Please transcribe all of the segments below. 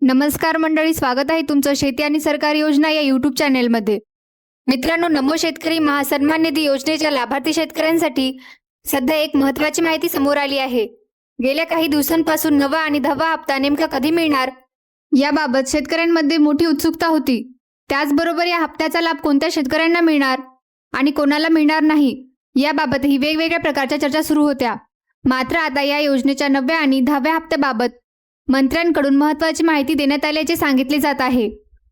नमस्कार मंडळी, स्वागत आहे तुमचं शेती आणि सरकारी योजना या यूट्यूब चॅनेलमध्ये. मित्रांनो, नमो शेतकरी महासन्मान निधी योजनेच्या लाभार्थी शेतकऱ्यांसाठी सध्या एक महत्त्वाची माहिती समोर आली आहे. गेल्या काही दिवसांपासून नवा आणि 10वा हप्ता नेमका कधी मिळणार याबाबत शेतकऱ्यांमध्ये मोठी उत्सुकता होती. त्याचबरोबर या हप्त्याचा लाभ कोणत्या शेतकऱ्यांना मिळणार आणि कोणाला मिळणार नाही याबाबतही वेगवेगळ्या प्रकारच्या चर्चा सुरू होत्या. मात्र आता या योजनेच्या 9व्या आणि 10व्या हप्त्याबाबत मंत्र्यांकडून महत्त्वाची माहिती देण्यात आल्याचे सांगितले जात आहे.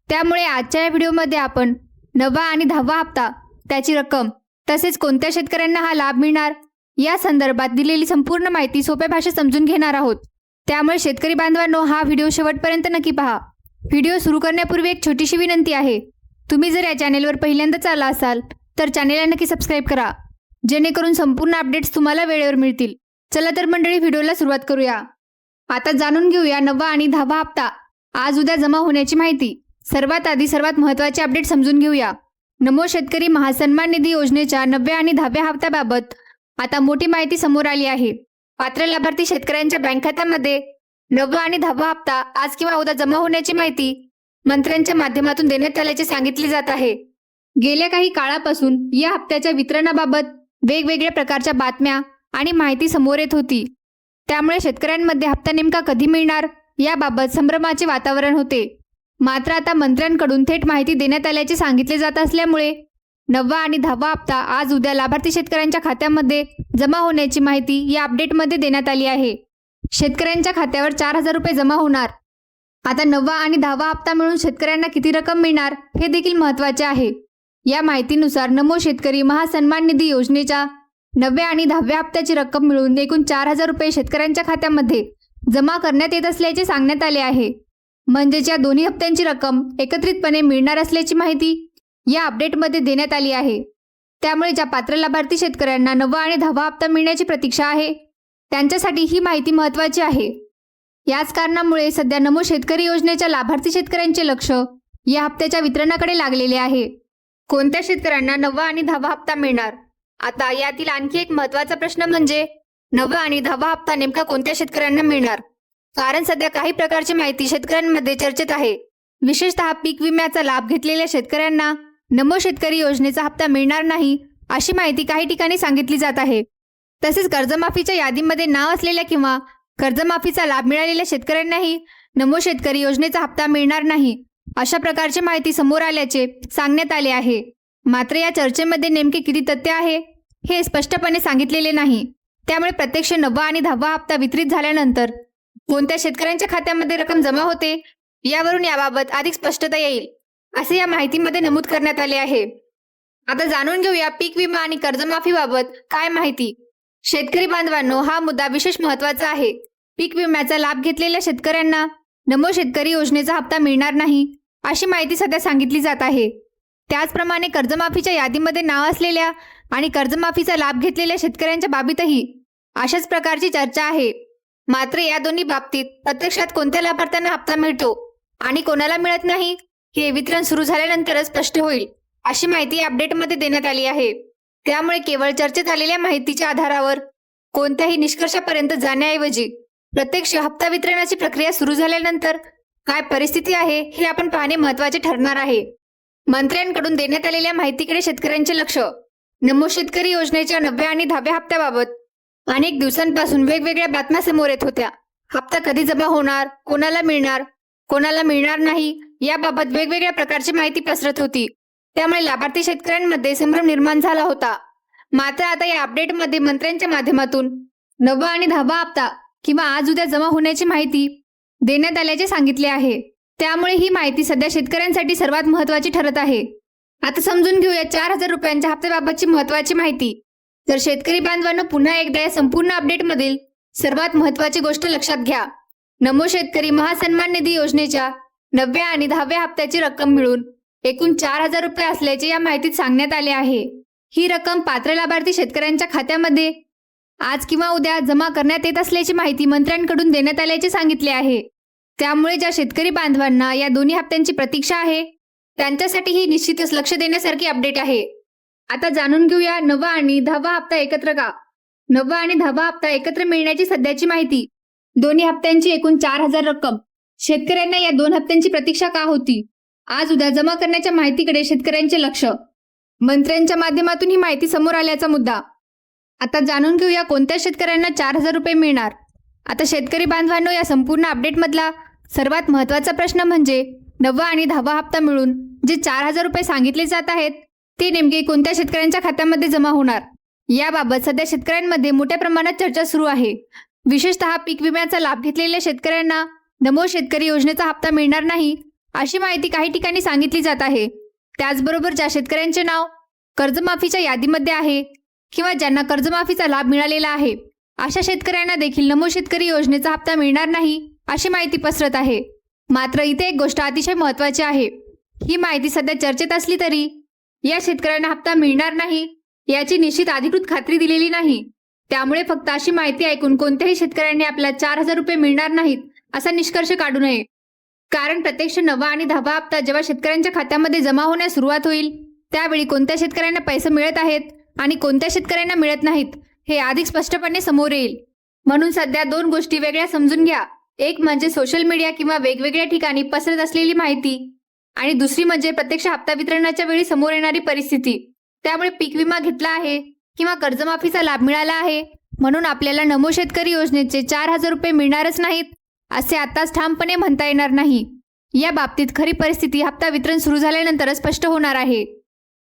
त्यामुळे आजच्या या व्हिडिओमध्ये आपण 9वा आणि 10वा हप्ता, त्याची रक्कम, तसेच कोणत्या शेतकऱ्यांना हा लाभ मिळणार या संदर्भात दिलेली संपूर्ण माहिती सोप्या भाषेत समजून घेणार आहोत. त्यामुळे शेतकरी बांधवांनो, हा व्हिडिओ शेवटपर्यंत नक्की पहा. व्हिडिओ सुरू करण्यापूर्वी एक छोटीशी विनंती आहे. तुम्ही जर या चॅनेलवर पहिल्यांदाच आला असाल तर चॅनेलला नक्की सबस्क्राईब करा, जेणेकरून संपूर्ण अपडेट्स तुम्हाला वेळेवर मिळतील. चला तर मंडळी, व्हिडिओला सुरुवात करूया. आता जाणून घेऊया 9वा आणि 10वा हप्ता आज उद्या जमा होण्याची माहिती. सर्वात आधी सर्वात महत्त्वाचे अपडेट समजून घेऊया. नमो शेतकरी महासन्मान निधी योजनेच्या 9व्या आणि 10व्या हप्त्याबाबत आता मोठी माहिती समोर आली आहे. पात्र लाभार्थी शेतकऱ्यांच्या बँक खात्यामध्ये 9वा आणि 10वा हप्ता आज किंवा उद्या जमा होण्याची माहिती मंत्र्यांच्या माध्यमातून देण्यात आल्याचे सांगितले जात आहे. गेल्या काही काळापासून या हप्त्याच्या वितरणाबाबत वेगवेगळ्या प्रकारच्या बातम्या आणि माहिती समोर येत होती. त्यामुळे शेतकऱ्यांमध्ये हप्ता नेमका कधी मिळणार याबाबत संभ्रमाचे वातावरण होते. मात्र आता मंत्र्यांकडून थेट माहिती देण्यात आल्याचे सांगितले जात असल्यामुळे 9वा आणि 10वा हप्ता आज उद्या लाभार्थी शेतकऱ्यांच्या खात्यामध्ये जमा होण्याची माहिती या अपडेटमध्ये देण्यात आली आहे. शेतकऱ्यांच्या खात्यावर 4,000 रुपये जमा होणार. आता 9वा आणि 10वा हप्ता मिळून शेतकऱ्यांना किती रक्कम मिळणार हे देखील महत्त्वाचे आहे. या माहितीनुसार नमो शेतकरी महासन्मान निधी योजनेच्या 9व्या आणि 10व्या हप्त्याची रक्कम मिळून एकूण 4,000 रुपये शेतकऱ्यांच्या खात्यामध्ये जमा करण्यात येत असल्याचे सांगण्यात आले आहे. म्हणजेच या दोन्ही हप्त्यांची रक्कम एकत्रितपणे मिळणार असल्याची माहिती या अपडेटमध्ये देण्यात आली आहे. त्यामुळे ज्या पात्र लाभार्थी शेतकऱ्यांना 9वा आणि 10वा हप्ता मिळण्याची प्रतीक्षा आहे त्यांच्यासाठी ही माहिती महत्त्वाची आहे. याच कारणामुळे सध्या नमो शेतकरी योजनेच्या लाभार्थी शेतकऱ्यांचे लक्ष या हप्त्याच्या वितरणाकडे लागलेले आहे. कोणत्या शेतकऱ्यांना 9वा आणि 10वा हप्ता मिळणार? आता यातील आणखी एक महत्त्वाचा प्रश्न म्हणजे 9वा आणि 10वा हप्ता नेमका कोणत्या शेतकऱ्यांना मिळणार? कारण सध्या काही प्रकारची माहिती शेतकऱ्यांमध्ये चर्चेत आहे. विशेषतः पीक विम्याचा लाभ घेतलेल्या शेतकऱ्यांना नमो शेतकरी योजनेचा हप्ता मिळणार नाही अशी माहिती काही ठिकाणी सांगितली जात आहे. तसेच कर्जमाफीच्या यादीमध्ये नाव असलेल्या किंवा कर्जमाफीचा लाभ मिळालेल्या शेतकऱ्यांनाही नमो शेतकरी योजनेचा हप्ता मिळणार नाही अशा प्रकारची माहिती समोर आल्याचे सांगण्यात आले आहे. मात्र या चर्चेमध्ये नेमके किती तथ्य आहे हे स्पष्टपणे सांगितलेले नाही. त्यामुळे प्रत्यक्ष 9वा आणि 10वा हप्ता वितरित झाल्यानंतर कोणत्या शेतकऱ्यांच्या खात्यामध्ये रक्कम जमा होते यावरून याबाबत अधिक स्पष्टता येईल असे या माहितीमध्ये नमूद करण्यात आले आहे. आता जाणून घेऊया पीक विमा आणि कर्जमाफीबाबत काय माहिती. शेतकरी बांधवांनो, हा मुद्दा विशेष महत्त्वाचा आहे. पीक विम्याचा लाभ घेतलेल्या शेतकऱ्यांना नमो शेतकरी योजनेचा हप्ता मिळणार नाही अशी माहिती सध्या सांगितली जात आहे. त्याचप्रमाणे कर्जमाफीच्या यादीमध्ये नाव असलेल्या आणि कर्जमाफीचा लाभ घेतलेल्या शेतकऱ्यांच्या बाबतीतही अशाच प्रकारची चर्चा आहे. मात्र या दोन्ही बाबतीत प्रत्यक्षात कोणत्या लाभार्थ्यांना हप्ता मिळतो आणि कोणाला मिळत नाही हे वितरण सुरू झाल्यानंतरच स्पष्ट होईल अशी माहिती अपडेटमध्ये देण्यात आली आहे. त्यामुळे केवळ चर्चेत आलेल्या माहितीच्या आधारावर कोणत्याही निष्कर्षापर्यंत जाण्याऐवजी प्रत्यक्ष हप्ता वितरणाची प्रक्रिया सुरू झाल्यानंतर काय परिस्थिती आहे हे आपण पाहणे महत्त्वाचे ठरणार आहे. मंत्र्यांकडून देण्यात आलेल्या माहितीकडे शेतकऱ्यांचे लक्ष. नमो शेतकरी योजनेच्या 9व्या आणि 10व्या हप्त्याबाबत अनेक दिवसांपासून वेगवेगळ्या बातम्या समोर येत होत्या. हप्ता कधी जमा होणार, कोणाला मिळणार नाही याबाबत वेगवेगळ्या प्रकारची माहिती पसरत होती. त्यामुळे लाभार्थी शेतकऱ्यांमध्ये संभ्रम निर्माण झाला होता. मात्र आता या अपडेटमध्ये मंत्र्यांच्या माध्यमातून 9वा आणि 10वा हप्ता किंवा आज उद्या जमा होण्याची माहिती देण्यात आल्याचे सांगितले आहे. त्यामुळे ही माहिती सध्या शेतकऱ्यांसाठी सर्वात महत्त्वाची ठरत आहे. आता समजून घेऊया 4,000 रुपयांच्या हप्त्याबाबतची महत्त्वाची माहिती. तर शेतकरी बांधवांनो, पुन्हा एकदा या संपूर्ण अपडेटमधील सर्वात महत्त्वाची गोष्ट लक्षात घ्या. नमो शेतकरी महासन्मान निधी योजनेच्या 9व्या आणि 10व्या हप्त्याची रक्कम मिळून एकूण 4,000 रुपये असल्याचे या माहितीत सांगण्यात आले आहे. ही रक्कम पात्र लाभार्थी शेतकऱ्यांच्या खात्यामध्ये आज किंवा उद्या जमा करण्यात येत असल्याची माहिती मंत्र्यांकडून देण्यात आल्याचे सांगितले आहे. त्यामुळे ज्या शेतकरी बांधवांना या दोन्ही हप्त्यांची प्रतीक्षा आहे त्यांच्यासाठी ही निश्चितच लक्ष देण्यासारखी अपडेट आहे. आता जाणून घेऊया 9वा आणि 10वा हप्ता एकत्र का. 9वा आणि 10वा हप्ता एकत्र मिळण्याची सध्याची माहिती. दोन्ही हप्त्यांची एकूण 4,000 रक्कम शेतकऱ्यांना या 2 हप्त्यांची प्रतीक्षा का होती? आज उद्या जमा करण्याच्या माहितीकडे शेतकऱ्यांचे लक्ष. मंत्र्यांच्या माध्यमातून ही माहिती समोर आल्याचा मुद्दा. आता जाणून घेऊया कोणत्या शेतकऱ्यांना 4,000 रुपये मिळणार. आता शेतकरी बांधवांनो, या संपूर्ण अपडेटमधला सर्वात महत्त्वाचा प्रश्न म्हणजे 9वा आणि 10वा हप्ता मिळून जे 4,000 रुपये सांगितले जात आहेत ते नेमके कोणत्या शेतकऱ्यांच्या खात्यामध्ये जमा होणार. याबाबत सध्या शेतकऱ्यांमध्ये मोठ्या प्रमाणात चर्चा सुरू आहे. विशेषतः पीक विम्याचा लाभ घेतलेल्या शेतकऱ्यांना नमो शेतकरी योजनेचा हप्ता मिळणार नाही अशी माहिती काही ठिकाणी सांगितली जात आहे. त्याचबरोबर ज्या शेतकऱ्यांचे नाव कर्जमाफीच्या यादीमध्ये आहे किंवा ज्यांना कर्जमाफीचा लाभ मिळालेला आहे अशा शेतकऱ्यांना देखील नमो शेतकरी योजनेचा हप्ता मिळणार नाही अशी माहिती पसरत आहे. मात्र इथे एक गोष्ट अतिशय महत्त्वाची आहे. ही माहिती सध्या चर्चेत असली तरी या शेतकऱ्यांना हप्ता मिळणार नाही याची निश्चित अधिकृत खात्री दिलेली नाही. त्यामुळे फक्त अशी माहिती ऐकून कोणत्याही शेतकऱ्यांनी आपल्याला 4,000 रुपये मिळणार नाहीत असा निष्कर्ष काढू नये. कारण प्रत्यक्ष 9वा आणि 10वा हप्ता जेव्हा शेतकऱ्यांच्या खात्यामध्ये जमा होण्यास सुरुवात होईल त्यावेळी कोणत्या शेतकऱ्यांना पैसे मिळत आहेत आणि कोणत्या शेतकऱ्यांना मिळत नाहीत हे अधिक स्पष्टपणे समोर येईल. म्हणून सध्या 2 गोष्टी वेगळ्या समजून घ्या. एक म्हणजे सोशल मीडिया किंवा वेगवेगळ्या ठिकाणी पसरत असलेली माहिती आणि दुसरी म्हणजे प्रत्यक्ष हप्ता वितरणाच्या वेळी समोर येणारी परिस्थिती. त्यामुळे पीक विमा घेतला आहे किंवा कर्जमाफीचा लाभ मिळाला आहे म्हणून आपल्याला नमो शेतकरी योजनेचे 4,000 रुपये मिळणारच नाहीत असे आताच ठामपणे म्हणता येणार नाही. या बाबतीत खरी परिस्थिती हप्ता वितरण सुरू झाल्यानंतर स्पष्ट होणार आहे.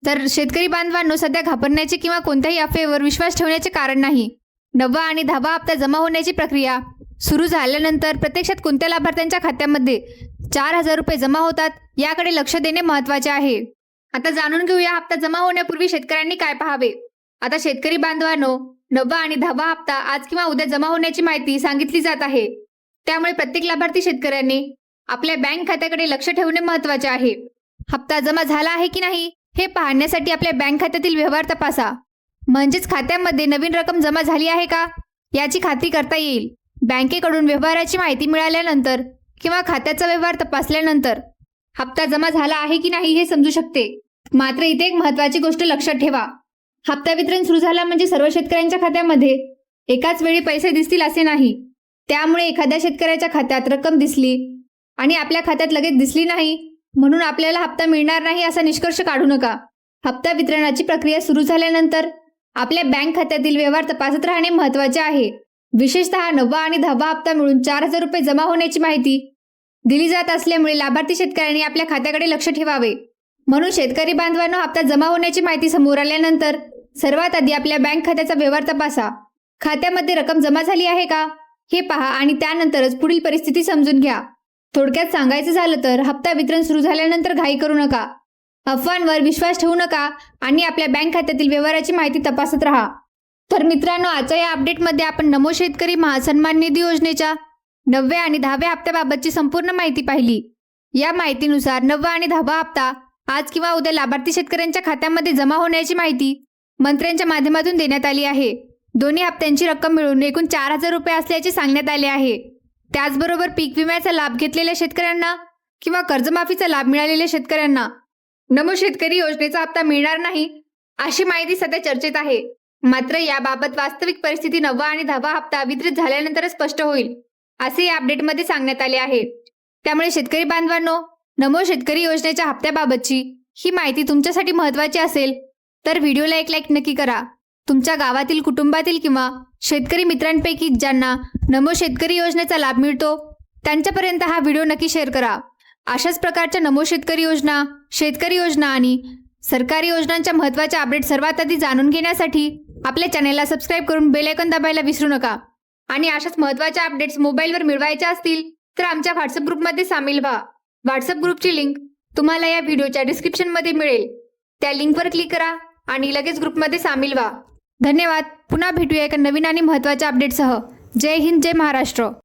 तर शेतकरी बांधवांनो, सध्या घाबरण्याचे किंवा कोणत्याही अफवेवर विश्वास ठेवण्याचे कारण नाही. 9वा आणि 10वा हप्ता जमा होण्याची प्रक्रिया सुरू झाल्यानंतर प्रत्यक्षात कोणत्या लाभार्थ्यांच्या खात्यामध्ये 4,000 रुपये जमा होतात याकडे लक्ष देणे महत्त्वाचे आहे. आता जाणून घेऊया हप्ता जमा होण्यापूर्वी शेतकऱ्यांनी काय पाहावे. आता शेतकरी बांधवांनो, 9वा आणि 10वा हप्ता आज किंवा उद्या जमा होण्याची माहिती सांगितली जात आहे. त्यामुळे प्रत्येक लाभार्थी शेतकऱ्यांनी आपल्या बँक खात्याकडे लक्ष ठेवणे महत्त्वाचे आहे. हप्ता जमा झाला आहे की नाही हे पाहण्यासाठी आपल्या बँक खात्यातील व्यवहार तपासा. म्हणजेच खात्यामध्ये नवीन रक्कम जमा झाली आहे का याची खात्री करता येईल. बँकेकडून व्यवहाराची माहिती मिळाल्यानंतर किंवा खात्याचा व्यवहार तपासल्यानंतर हप्ता जमा झाला आहे की नाही हे समजू शकते. मात्र इथे एक महत्त्वाची गोष्ट लक्षात ठेवा. हप्ता वितरण सुरू झाला म्हणजे सर्व शेतकऱ्यांच्या खात्यामध्ये एकाच वेळी पैसे दिसतील असे नाही. त्यामुळे एखाद्या शेतकऱ्याच्या खात्यात रक्कम दिसली आणि आपल्या खात्यात लगेच दिसली नाही म्हणून आपल्याला हप्ता मिळणार नाही असा निष्कर्ष काढू नका. हप्ता वितरणाची प्रक्रिया सुरू झाल्यानंतर आपल्या बँक खात्यातील व्यवहार तपासत राहणे महत्त्वाचे आहे. विशेषतः 9वा आणि 10वा हप्ता मिळून 4,000 रुपये जमा होण्याची माहिती दिली जात असल्यामुळे लाभार्थी शेतकऱ्यांनी आपल्या खात्याकडे लक्ष ठेवावे. म्हणून शेतकरी बांधवांनो, हप्ता जमा होण्याची माहिती समोर आल्यानंतर सर्वात आधी आपल्या बँक खात्याचा व्यवहार तपासा. खात्यामध्ये रक्कम जमा झाली आहे का हे पहा आणि त्यानंतरच पुढील परिस्थिती समजून घ्या. थोडक्यात सांगायचं झालं तर हप्ता वितरण सुरू झाल्यानंतर घाई करू नका, अफवांवर विश्वास ठेवू नका आणि आपल्या बँक खात्यातील व्यवहाराची माहिती तपासत राहा. तर मित्रांनो, आजच्या या अपडेटमध्ये आपण नमो शेतकरी महासन्मान निधी योजनेच्या 9व्या आणि 10व्या हप्त्याबाबतची संपूर्ण माहिती पाहिली. या माहितीनुसार 9वा आणि 10वा हप्ता आज किंवा उद्या लाभार्थी शेतकऱ्यांच्या खात्यामध्ये जमा होण्याची माहिती मंत्र्यांच्या माध्यमातून देण्यात आली आहे. दोन्ही हप्त्यांची रक्कम मिळून एकूण 4,000 रुपये असल्याचे सांगण्यात आले आहे. त्याचबरोबर पीक विम्याचा लाभ घेतलेल्या शेतकऱ्यांना किंवा कर्जमाफीचा लाभ मिळालेल्या शेतकऱ्यांना नमो शेतकरी योजनेचा हप्ता मिळणार नाही अशी माहिती सध्या चर्चेत आहे. मात्र याबाबत वास्तविक परिस्थिती 9वा आणि 10वा हप्ता वितरित झाल्यानंतरच स्पष्ट होईल असे या अपडेटमध्ये सांगण्यात आले आहे. त्यामुळे शेतकरी बांधवांनो, नमो शेतकरी योजनेच्या हप्त्याबाबतची ही माहिती तुमच्यासाठी महत्त्वाची असेल तर व्हिडिओला एक लाईक नक्की करा. तुमच्या गावातील, कुटुंबातील किंवा शेतकरी मित्रांपैकी ज्यांना नमो शेतकरी योजनेचा लाभ मिळतो त्यांच्यापर्यंत हा व्हिडिओ नक्की शेअर करा. अशाच प्रकारच्या नमो शेतकरी योजना, शेतकरी योजना आणि सरकारी योजनांच्या महत्त्वाच्या अपडेट सर्वात आधी जाणून घेण्यासाठी आपल्या चॅनेलला सबस्क्राईब करून बेल आयकॉन दाबायला विसरू नका. आणि अशाच महत्त्वाच्या अपडेट्स मोबाईलवर मिळवायच्या असतील तर आमच्या व्हॉट्सअप ग्रुपमध्ये सामील व्हा. व्हॉट्सअप ग्रुपची लिंक तुम्हाला या व्हिडिओच्या डिस्क्रिप्शनमध्ये मिळेल. त्या लिंकवर क्लिक करा आणि लगेच ग्रुपमध्ये सामील व्हा. धन्यवाद. पुन्हा भेटूया एका नवीन आणि महत्त्वाच्या अपडेटसह. जय हिंद, जय महाराष्ट्र.